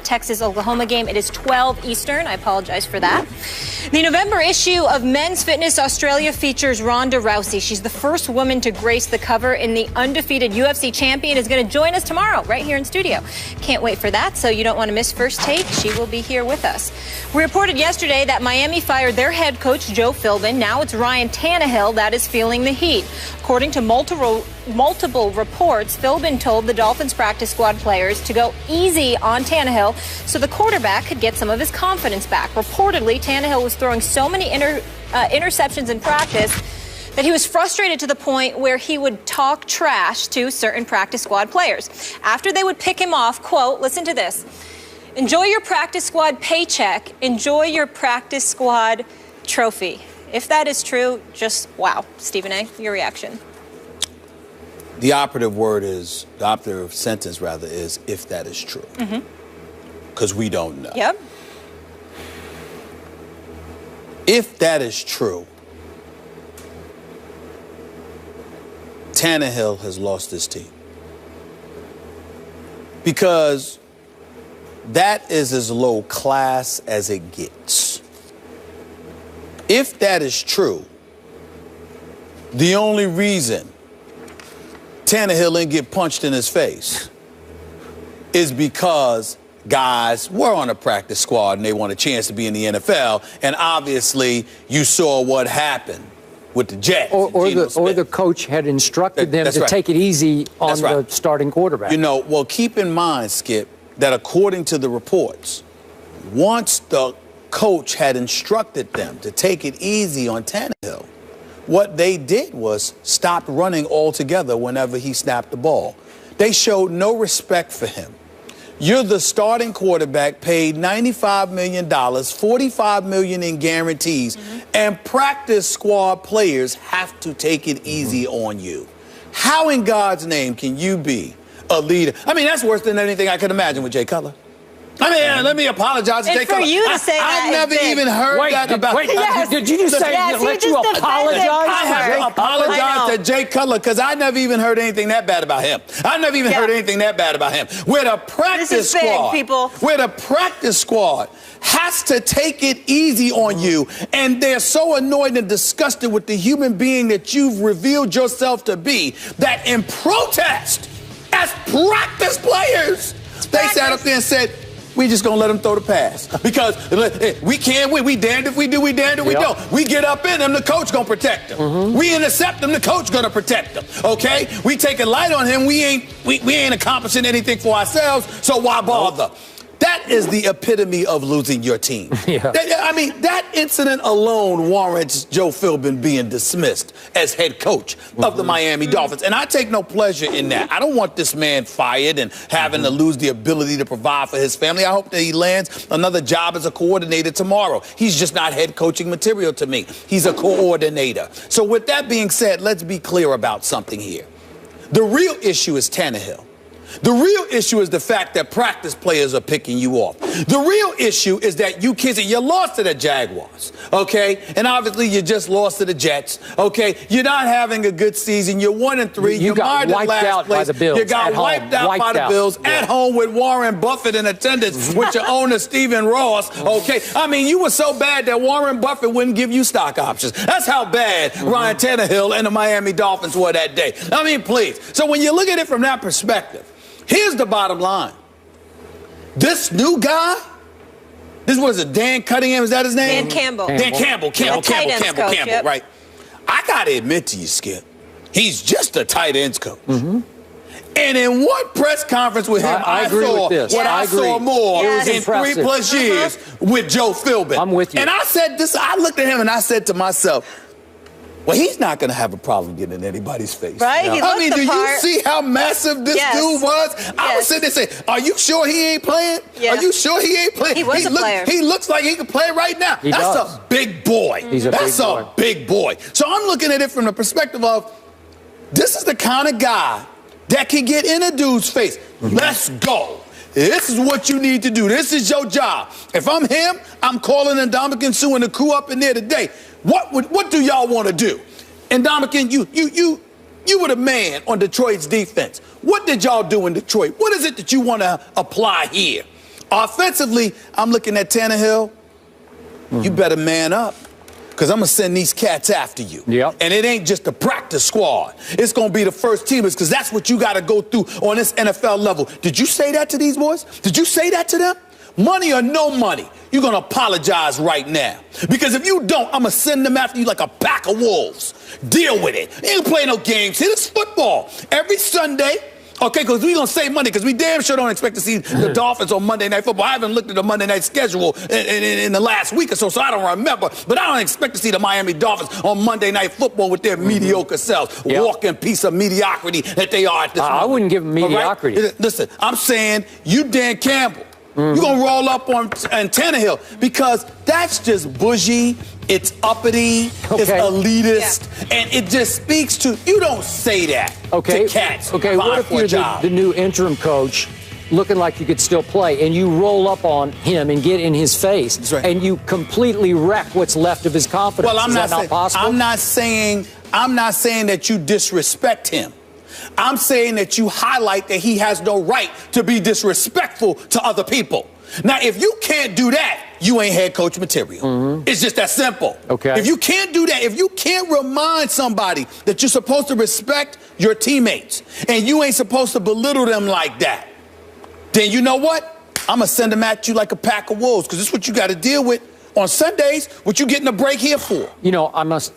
Texas-Oklahoma game. It is 12 Eastern. I apologize for that. The November issue of Men's Fitness Australia features Ronda Rousey. She's the first woman to grace the cover, and the undefeated UFC champion is going to join us tomorrow right here in studio. Can't wait for that, so you don't want to miss First Take. She will be here with us. We reported yesterday that Miami fired their head coach, Joe Philbin. Now it's Ryan Tannehill that is feeling the heat. According to multiple reports, Philbin told the Dolphins practice squad players to go easy on Tannehill so the quarterback could get some of his confidence back. Reportedly, Tannehill was throwing so many interceptions in practice that he was frustrated to the point where he would talk trash to certain practice squad players. After they would pick him off, quote, listen to this, enjoy your practice squad paycheck, enjoy your practice squad trophy. If that is true, just wow. Stephen A., your reaction? The operative sentence is, if that is true. Because we don't know. Yep. If that is true, Tannehill has lost his team. Because that is as low class as it gets. If that is true, the only reason Tannehill didn't get punched in his face is because guys were on a practice squad and they want a chance to be in the NFL. And obviously, you saw what happened with the Jets. Or the coach had instructed them to take it easy on the starting quarterback. You know, well, keep in mind, Skip, that according to the reports, once the coach had instructed them to take it easy on Tannehill, what they did was stop running altogether whenever he snapped the ball. They showed no respect for him. You're the starting quarterback, paid $95 million, $45 million in guarantees, and practice squad players have to take it easy on you. How in God's name can you be a leader? I mean, that's worse than anything I could imagine with Jay Cutler. I mean, let me apologize to Jay Cutler. For you to say I've never even heard that about. Did you just say let you apologize? I have to apologize to Jay Cutler because I never even heard anything that bad about him. I never even heard anything that bad about him. Where the practice squad has to take it easy on you, and they're so annoyed and disgusted with the human being that you've revealed yourself to be that in protest, as practice players, they sat up there and said, we just gonna let them throw the pass because we can't win. We damned if we do, we damned if we don't. We get up in them, the coach gonna protect them. We intercept them, the coach gonna protect them. Okay, we take it light on him. We ain't accomplishing anything for ourselves. So why bother? That is the epitome of losing your team. I mean, that incident alone warrants Joe Philbin being dismissed as head coach of the Miami Dolphins. And I take no pleasure in that. I don't want this man fired and having to lose the ability to provide for his family. I hope that he lands another job as a coordinator tomorrow. He's just not head coaching material to me. He's a coordinator. So with that being said, let's be clear about something here. The real issue is Tannehill. The real issue is the fact that practice players are picking you off. The real issue is that you kids, you lost to the Jaguars, okay? And obviously you just lost to the Jets, okay? You're not having a good season. You're 1-3. You got wiped out by the Bills. You got wiped out by the Bills at home with Warren Buffett in attendance with your owner, Stephen Ross, okay? I mean, you were so bad that Warren Buffett wouldn't give you stock options. That's how bad Ryan Tannehill and the Miami Dolphins were that day. I mean, please. So when you look at it from that perspective, here's the bottom line. This new guy, this was Dan Cunningham, is that his name? Dan Campbell. Dan Campbell, right? I got to admit to you, Skip, he's just a tight ends coach. And in one press conference with him, I saw more in 3+ years with Joe Philbin. I'm with you. And I said this, I looked at him and I said to myself, well, he's not going to have a problem getting in anybody's face. Right? No. I mean, do you see how massive this dude was? I was sitting there saying, are you sure he ain't playing? Are you sure he ain't playing? He was a player. He looks like he can play right now. That's a big boy. That's a big boy. So I'm looking at it from the perspective of, this is the kind of guy that can get in a dude's face. Let's go. This is what you need to do. This is your job. If I'm him, I'm calling Ndamukong Suh and the crew up in there today. What do y'all want to do? Ndamukong, you were the man on Detroit's defense. What did y'all do in Detroit? What is it that you want to apply here? Offensively, I'm looking at Tannehill. You better man up, because I'm going to send these cats after you. Yep. And it ain't just the practice squad. It's going to be the first teamers, because that's what you got to go through on this NFL level. Did you say that to these boys? Did you say that to them? Money or no money, you're going to apologize right now. Because if you don't, I'm going to send them after you like a pack of wolves. Deal with it. You ain't play no games here. It's football. Every Sunday, okay, because we're going to save money, because we damn sure don't expect to see the Dolphins on Monday Night Football. I haven't looked at the Monday night schedule in the last week or so I don't remember. But I don't expect to see the Miami Dolphins on Monday Night Football with their mediocre selves. Yep. Walking piece of mediocrity that they are at this moment. I wouldn't give them mediocrity. Right? Listen, I'm saying you Dan Campbell. You're going to roll up on Tannehill, because that's just bougie, it's uppity, it's elitist, and it just speaks to, you don't say that to cats. Okay, what if you're the new interim coach, looking like you could still play, and you roll up on him and get in his face, and you completely wreck what's left of his confidence? Well, not possible? I'm not saying that you disrespect him. I'm saying that you highlight that he has no right to be disrespectful to other people. Now, if you can't do that, you ain't head coach material. It's just that simple. Okay. If you can't do that, if you can't remind somebody that you're supposed to respect your teammates and you ain't supposed to belittle them like that, then you know what? I'm going to send them at you like a pack of wolves, because this is what you got to deal with on Sundays, what you getting a break here for. You know, I must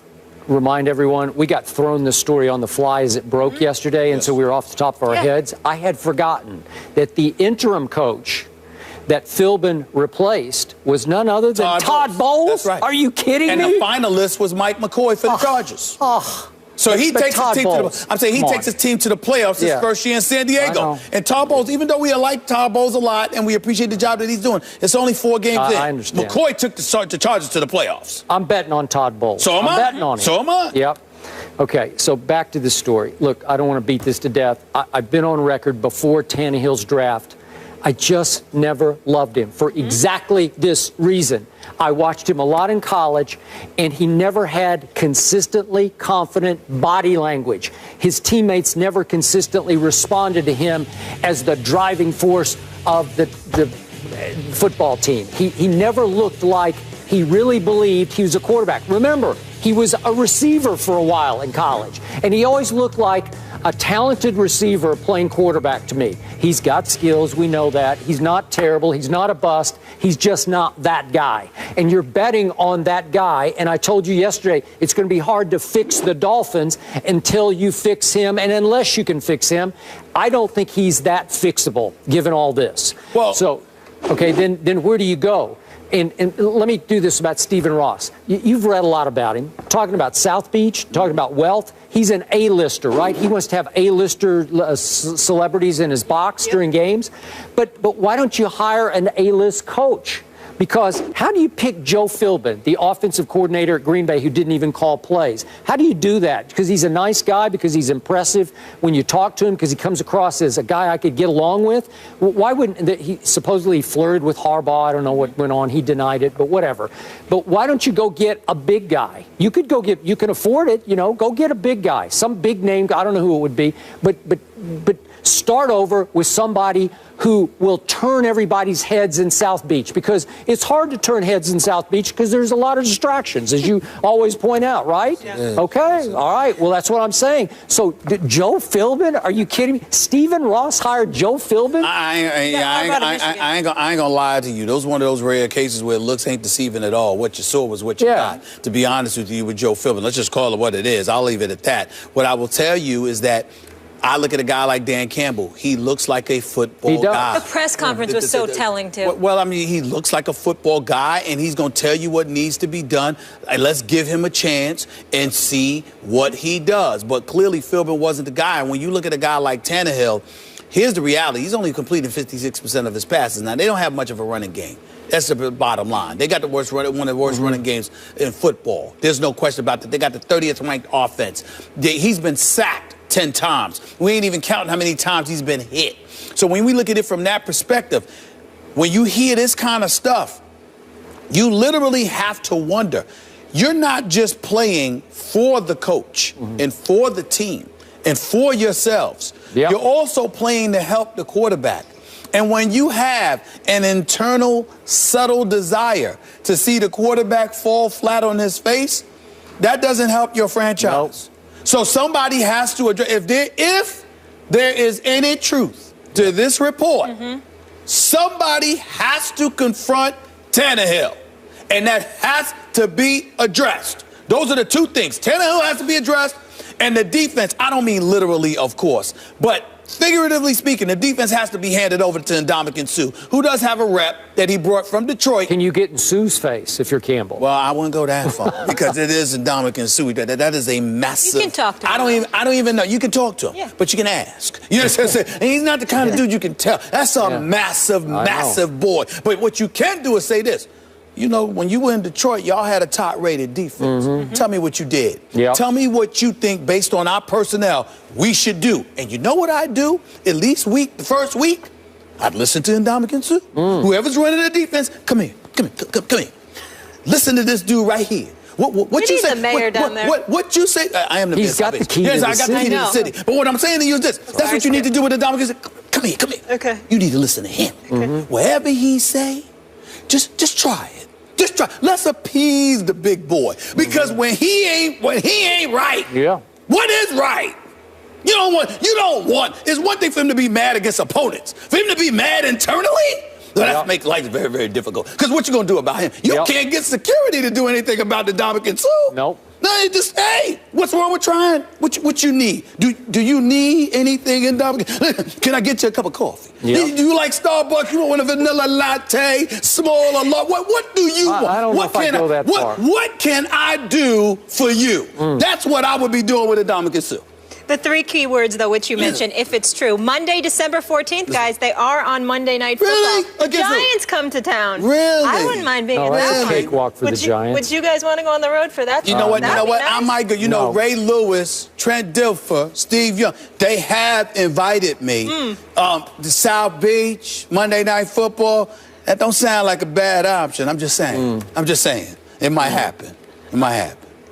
remind everyone, we got thrown this story on the fly as it broke yesterday, and so we were off the top of our heads. I had forgotten that the interim coach that Philbin replaced was none other than Todd Bowles. That's right. Are you kidding me? And the finalist was Mike McCoy for the Chargers. So he takes his team takes his team to the playoffs his first year in San Diego. And Todd Bowles, even though we like Todd Bowles a lot and we appreciate the job that he's doing, it's only 4 games in. I understand. McCoy took the Chargers to the playoffs. I'm betting on Todd Bowles. So am I. I'm betting on him. So am I. Yep. Okay, so back to the story. Look, I don't want to beat this to death. I've been on record before Tannehill's draft. I just never loved him for exactly this reason. I watched him a lot in college, and he never had consistently confident body language. His teammates never consistently responded to him as the driving force of the football team. He never looked like he really believed he was a quarterback. Remember, he was a receiver for a while in college, and he always looked like a talented receiver playing quarterback to me. He's got skills. We know that. He's not terrible. He's not a bust. He's just not that guy. And you're betting on that guy. And I told you yesterday, it's going to be hard to fix the Dolphins until you fix him. And unless you can fix him, I don't think he's that fixable, given all this. Well, so, okay, then where do you go? And let me do this about Stephen Ross. You've read a lot about him, talking about South Beach, talking about wealth. He's an A-lister, right? He wants to have A-lister celebrities in his box during games. But why don't you hire an A-list coach? Because how do you pick Joe Philbin, the offensive coordinator at Green Bay, who didn't even call plays? How do you do that? Because he's a nice guy, because he's impressive when you talk to him, because he comes across as a guy I could get along with? Why wouldn't he supposedly flirted with Harbaugh? I don't know what went on. He denied it, but whatever. But why don't you go get a big guy? You could go get, you can afford it, you know, go get a big guy, some big name. I don't know who it would be, but start over with somebody who will turn everybody's heads in South Beach, because it's hard to turn heads in South Beach because there's a lot of distractions, as you always point out, right? Yeah. Okay, all right. Well, that's what I'm saying. So, Joe Philbin? Are you kidding me? Stephen Ross hired Joe Philbin? I ain't gonna lie to you. Those one of those rare cases where looks ain't deceiving at all. What you saw was what you got. To be honest with you, with Joe Philbin, let's just call it what it is. I'll leave it at that. What I will tell you is that I look at a guy like Dan Campbell. He looks like a football guy. The press conference was so telling, too. Well, I mean, he looks like a football guy, and he's going to tell you what needs to be done. And let's give him a chance and see what he does. But clearly, Philbin wasn't the guy. And when you look at a guy like Tannehill, here's the reality. He's only completing 56% of his passes. Now, they don't have much of a running game. That's the bottom line. They got one of the worst running games in football. There's no question about that. They got the 30th ranked offense. He's been sacked 10 times. We ain't even counting how many times he's been hit. So when we look at it from that perspective, when you hear this kind of stuff, you literally have to wonder. You're not just playing for the coach and for the team and for yourselves. Yep. You're also playing to help the quarterback. And when you have an internal, subtle desire to see the quarterback fall flat on his face, that doesn't help your franchise. Nope. So somebody has to address, if there is any truth to this report, somebody has to confront Tannehill. And that has to be addressed. Those are the two things. Tannehill has to be addressed, and the defense, I don't mean literally, of course, but figuratively speaking, the defense has to be handed over to Ndamukong Suh, who does have a rep that he brought from Detroit. Can you get in Suh's face if you're Campbell? Well, I wouldn't go that far because it is Ndamukong Suh. That is a massive. You can talk to him. I don't even know. You can talk to him, but you can ask. You know what I'm saying? And he's not the kind of dude you can tell. That's a massive boy. But what you can do is say this. You know, when you were in Detroit, y'all had a top-rated defense. Tell me what you did. Tell me what you think, based on our personnel, we should do. And you know what I'd do? At least the first week, I'd listen to Ndamukong Suh. Whoever's running the defense, come here. Listen to this dude right here. What you say? The mayor down there. What you say? I am the mayor. He's got the key to the city. Yes, I got the key to the city. But what I'm saying to you is this. That's what you need to do with Ndamukong Suh. Come here. Okay. You need to listen to him. Whatever he say, just try it. Just try. Let's appease the big boy. Because when he ain't right, what is right? You don't want, it's one thing for him to be mad against opponents. For him to be mad internally, that makes life very, very difficult. Because what you going to do about him? You can't get security to do anything about the Ndamukong Suh. Nope. No, just, hey, what's wrong with trying? What you need? Do you need anything in Ndamukong? Can I get you a cup of coffee? Do you like Starbucks? You want a vanilla latte, small or large? What do you want? I don't know if I go that far. What can I do for you? That's what I would be doing with Ndamukong Suh. The three key words, though, which you mentioned, if it's true. Monday, December 14th, guys, they are on Monday Night Football. Really? Giants come to town. Really? I wouldn't mind being in that that's one. a cakewalk for the Giants. Would you guys want to go on the road for that? You know what? Nice. I might go. You know, Ray Lewis, Trent Dilfer, Steve Young, they have invited me. The South Beach, Monday Night Football, that don't sound like a bad option. I'm just saying. It might happen.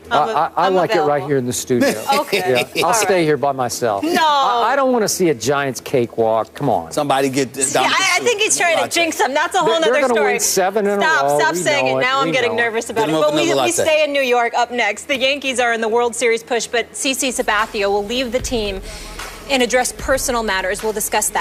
I like it right here in the studio. Okay. I'll stay here by myself. No. I don't want to see a Giants cakewalk. Come on. Somebody get this. I think he's trying to jinx them. That's a whole other story. They're going to win 7 in a row. Stop saying it. Now I'm getting nervous about it. But we stay in New York up next. The Yankees are in the World Series push, but CC Sabathia will leave the team and address personal matters. We'll discuss that.